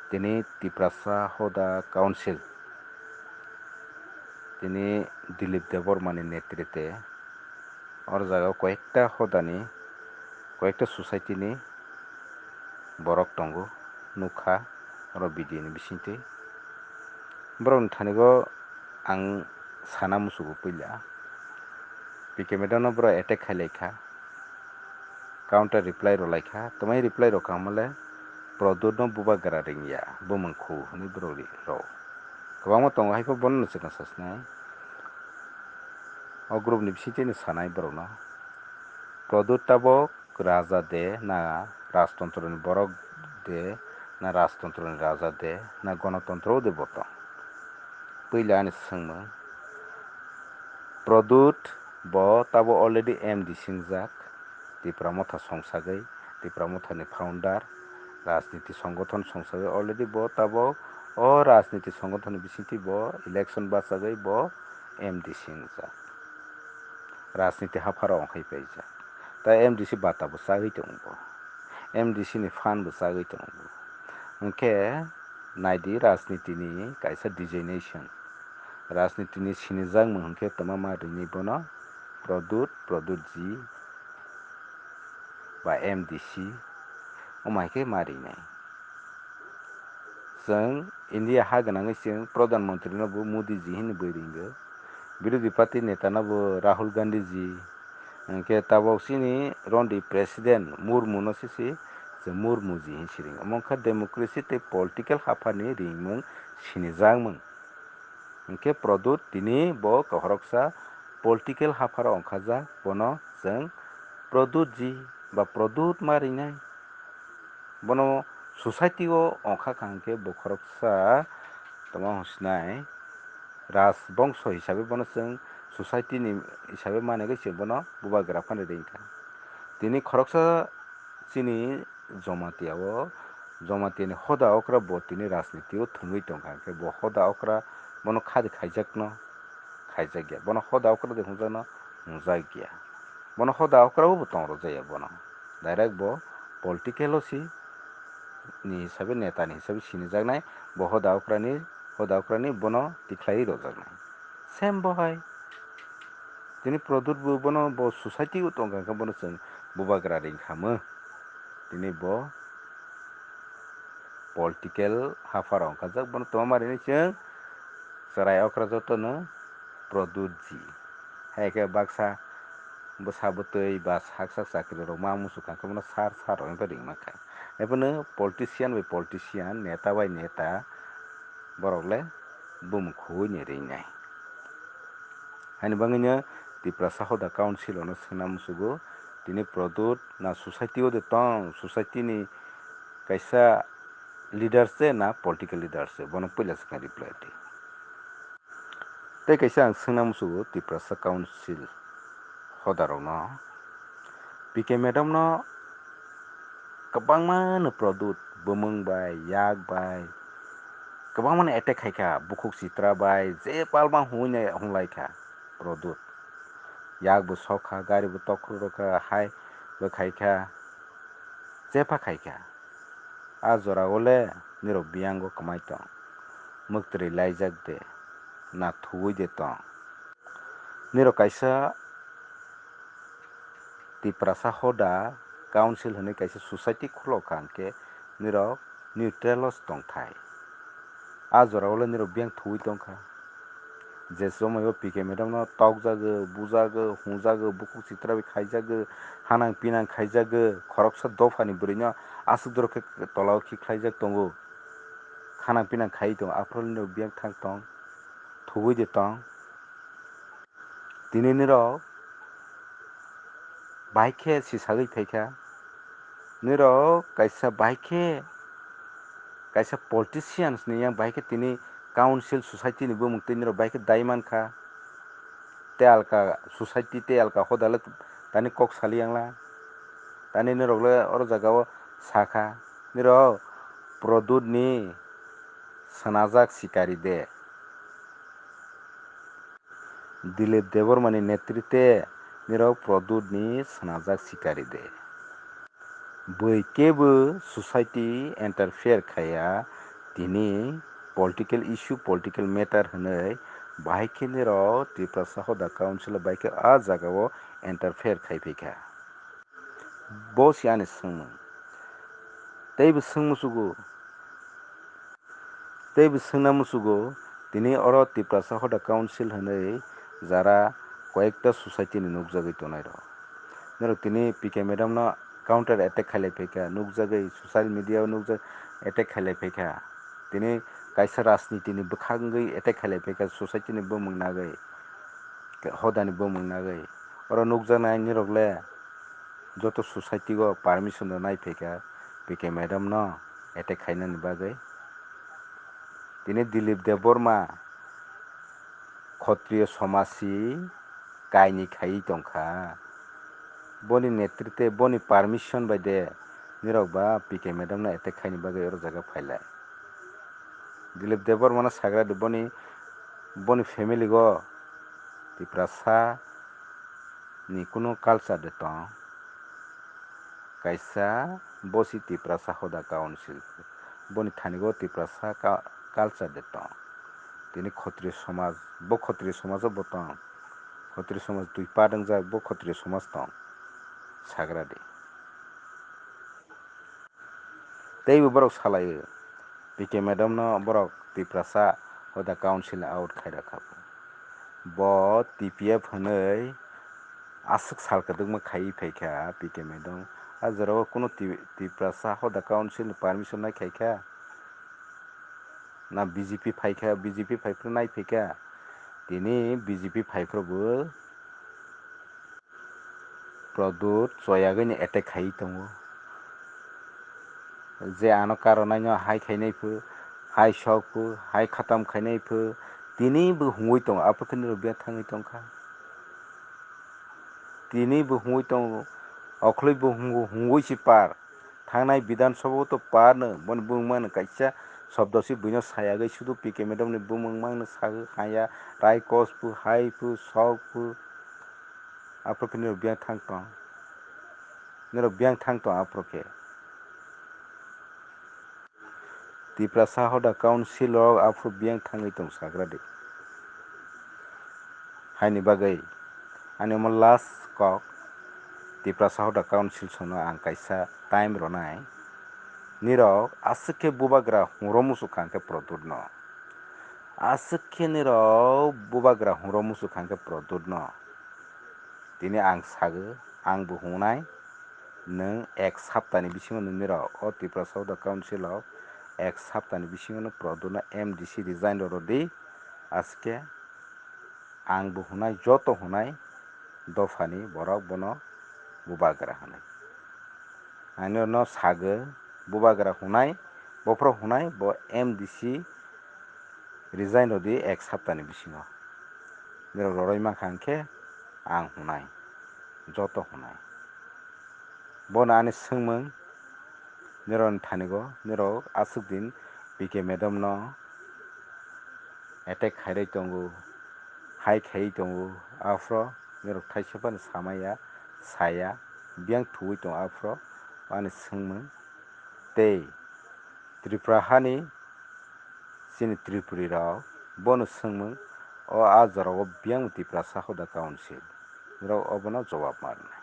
তিনি তিপ্রাসা হদা কাউন্সিল তিনি দিলীপ দেববর্মানি নেতৃত্বে ওর জায়গায় কয়েকটা সোসাইটিनि borok tongo nukha oro video ni bisinti borok ni thanigo ang sana musugo puila pk medano borok attack khailaikha counter reply ro laikha tomai reply ro kamale product no buba gara ringya bumangkhu ni borok ro kwbangma tongo haifo bono chikna sasnai o group ni bisinti ni sanai borok no product tabok raja de na rajtantro ni borok de na rajtantro ni raja de na gণতন্ত্র de boto puila ani sangma product bo tabo already MD singjak tipra motha songsagoi tipra motha ni founder rajniti সংগঠন songsagoi already bo tabo o rajniti সংগঠন ni bisinti bo election bachagoi bo MD singjak rajniti hafara ongkhai paijak ta MDC bata bo chagui tongo MDC ni fan bo chagui tongo hingkhe naidi rajniti ni kaisa designation rajniti ni sinijak mung hingkhe toma rini bono product ji ba MDC omaike marinai जों India ha gwnangui जों प्रधान मंत्री no bo Modi ji hini boi ringo বিরোধী party নেতা no bo Rahul Gandhi ji hingkhe tabok sini rondi president Murmu no sisi je Murmu ji hin siring amongkha democracy tei political hafani ringmung sinijak hingkhe product tini bo kohroksa political hafaro ongkhajak bono जों product ji ba product ma ringnai bono society o ongkhakha hingkhe bo khoroksa toma hosnai rajbongso hisabe bono जों society ni hisabe manegoi जों bono bubagra phani ringkha tini khoroksa chini jomatiyani hoda okra bo tini rajniti o thwngui tongkha hingkhe bo hoda okra bono khadi khaijak no khaijak gya bono hoda okra de hungjak no hungjak gya bono hoda okra bo tongrojaya bono direct bo political o si ni hisabe neta ni hisabe sinijaknai bo hoda okrani bono tiklai rojaknai same bo hai tini product bo bono bo society o tongkha hingkhe bono जों bubagra ringkhamö tini bo political hafar ongkhajak bono toma rinai जों cherai okra joto no product ji haikhe baksa bwsa bwtwi ba saksak chakri rok ma muchungkha hingkhe bono sar rok wngkha ringmangkha haibano politician bai politician neta bai neta borokle bumungkhui ni ringnai haini bangui no tiprasa hoda council no swngna musugo tini product na society o de tong society ni kaisa leaders je na political leaders je bono puila chwngkha reply di tei kaisa ang swngna musugo tiprasa council hoda rok no PK madam no kwbangma no product bumung bai yak bai kwbangma no attack khaikha bukhuk chitra bai je palma hunglaikha product yak bo sokha gari bo tokhro rokha hai bo khaikha jepa khaikha a jora ole nirok biyango kwmai tong muktri laijak de na thuwui de tong nirok kaisa tiprasa hoda council hinui kaisa society khulokha hingkhe nirok neutralos tongthai a jora ole nirok biyang thuwui tongkha je somao PK madam no tokjago bujago hungjago bukhuk chitra bai khaijago hanang pinang khaijago khoroksa dophani bwrui no asuk dorok khe tola o khiklaijak tongo khanang pinang khaiui tongo after all nirok biyang thang tong thuwui de tong tini nirok bai khe sisagui phaikha nirok kaisa bai khe kaisa politicians ni yang bai khe tini council society ni bumungtwi nirok bai khe dai mankha tei alka society tei alka hoda le tani kok sali yangla tani nirokle oro jagao sakha nirok product ni swnajak sikari de Dilip Debormani netritwe nirok product ni swnajak sikari de boi kebo society interfere khaya tini political issue political matter hinui bahai niro Triprasa Hoda Council baike a jagao interfere khaiphaikha bo siani sungmung teibo sungmusugo musugo tini oro Triprasa Hoda Council hinui jara কয়েকটা society ni nugjagui tongnai rok nero tini PK madam no counter attack khailaipaikha nugjagui social media o nugjak attack khailaipaikha tini kaisa rajniti ni bwkhangui attack khailaipaikha society ni bumung nagui hoda ni bumung nagui oro nukjaknai nirokle joto society o permission rok naiphaikha PK madam no attack khainani bagui tini Dilip Deborma Kshatriya Somajni kaini khaiui tongkha boni netritwe boni permission baide nirok ba PK madam no attack khaini bagui oro jaga pailai Dilip Deborma no sagrado boni family go Triprasa ni kuno culture de tong kaisa bosi Triprasa Hoda Council boni thanigo Triprasa culture de tong tini Kshatriya Somaj bo Kshatriya Somaj o bo tong Kshatriya Somaj dui part wngjak bo Kshatriya Somaj tong sagradi teibo borok salaio PK madam no borok Triprasa Hoda Council out khairokha bo TPF hinui aswk sal kwdwngma khaiui phaikha PK madam a jora o kuno Triprasa Hoda Council ni permission naikhaikha na BJP phaikha BJP phaipra naiphaikha tini BJP phaiprakbo Pradut choyagui ni attack khaiui tongo je ano karonai no hai khainai pho hai sok pho hai khatam khainai pho tini bo hungui tongo after niro bia thangui tongkha tini bo hungui tongo okhuloi bo hungui si par thangnai Bidhan Sabha to par no boni bumungmano kaisa shobdo si buino sayagui sudo PK madam ni bumungmano sagui haya rai kos pho hai pho sok pho after niro bia thangtong after ke Triprasa Hoda Council o after biang thangui tong sagradi haini bagui ani omo last kok Triprasa Hoda Council sono ang kaisa time ronai nirok aswk khe bubagra hungro muchungkha hwnkhe Pradut no aswk khe nirok bubagra hungro muchungkha hwnkhe Pradut no tini ang sagui ang bo hungnai nwng ek sapta ni bisingo nong nirok o Triprasa Hoda Council o ek sapta ni bisingo no Pradut no MDC resign rodi aske ang bo hunai joto hunai dofani borok bono bubagra hinui ani no sagui bubagra hunai boforo hunai bo MDC resign rodi ek sapta ni bisingo nirok roroi mankha hwnkhe ang hunai joto hunai bono ani sungmung niro ni thanigo nirok aswk din PK madam no attack khairui tongo hai khaiui tongo afro nirok thaisafano samaya saya biang thuwui tongo afro ani sungmung tei Tripura ni chini Tripuri rok bono sungmung o a jora o biang Triprasa Hoda Council nirok obono jawab manai.